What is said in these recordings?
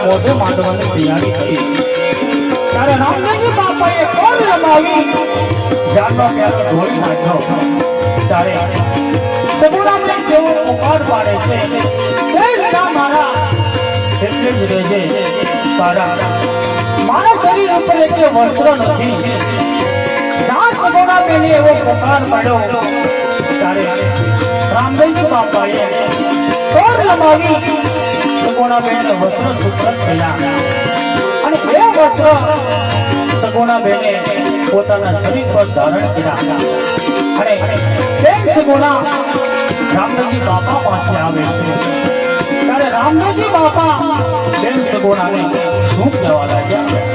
મોઢે માંડવાની તૈયારી કરી ત્યારે રામદેવજી બાપાએ કોલ લગાવી જાનનો પ્યાલો ઢોળી નાખ્યો ત્યારે સગુણાને જેવો પુકાર પાડે છે તે લગા મારા એટલે જ રહેજે મારા શરીર ઉપર એક વસ્ત્ર નથી જ્યાં સગુણા બેને એવો પુકાર પાડ્યો ત્યારે રામદેવજી બાપાએ કોલ લગાવી સગુણા બેન વસ્ત્ર સુપ્રત થયા અને એ વસ્ત્ર સગુણા બેને પોતાના શરીર પર ધારણ કર્યા અને તેમ સગુણા રામદેવજી બાપા પાસે આવે છે ત્યારે રામદેવજી બાપા તેમ સગુણાને શું કહેવા લાગ્યા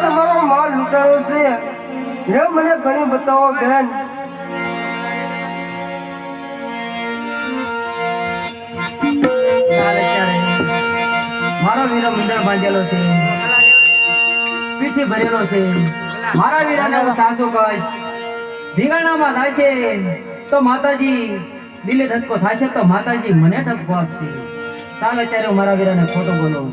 તમારો માલ લૂંટાયો છે હે મને ઘણી બતાવો બેન મારો વીરો મંડળ બાંધેલો છે પીઠી ભરેલો છે મારા વીરાને હું સાસુ કહીશ ધીંગાણામાં થશે તો માતાજી દિલે ધક્કો થશે તો માતાજી મને ધક્કો આપશે ચાલ અત્યારે હું મારા વીરાને ખોટો બોલું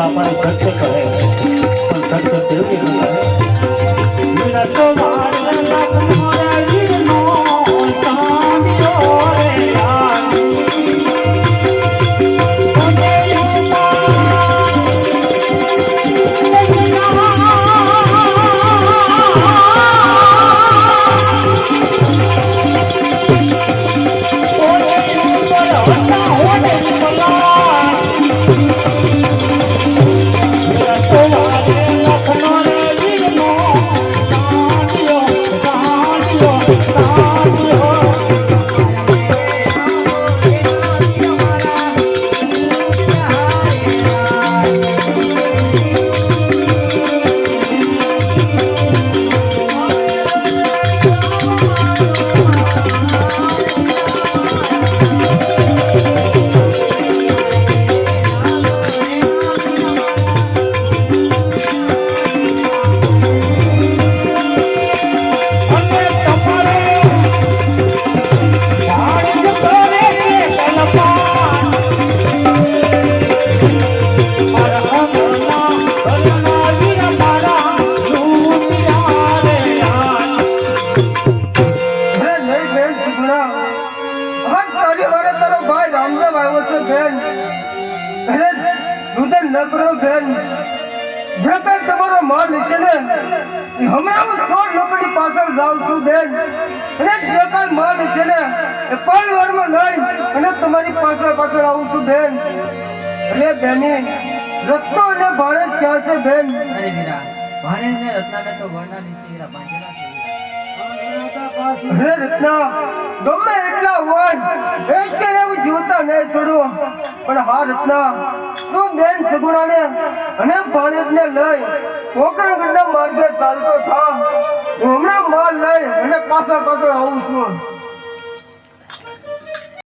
બાપાને સત્ય કહે પણ સત્ય કેવી રીતે કહે છે ને એ હમણાં હું 100 લોકોની પાછળ જાઉં છું બેન, અને જે કાંઈ માલ છે ને એ પરિવારમાં લઈ અને તમારી પાછળ આવું છું બેન. અરે બેની રત્નો અને ભાણેજ ક્યાં છે બેન? અરે વીરા, ભાણેજ ને રત્નાને તો વરના નીચે વીરા બાંધેલા છે. અરે રત્ના, ગમે એટલા વન એક કે હું જીવતા નહીં છોડું, પણ હા રત્ના, તું બેન સગુણાને અને ભાણેજને લઈ પોકરણગઢના માર્ગે ચાલતો થા. હું હમણાં માલ લઈ અને પાછળ આવું છું.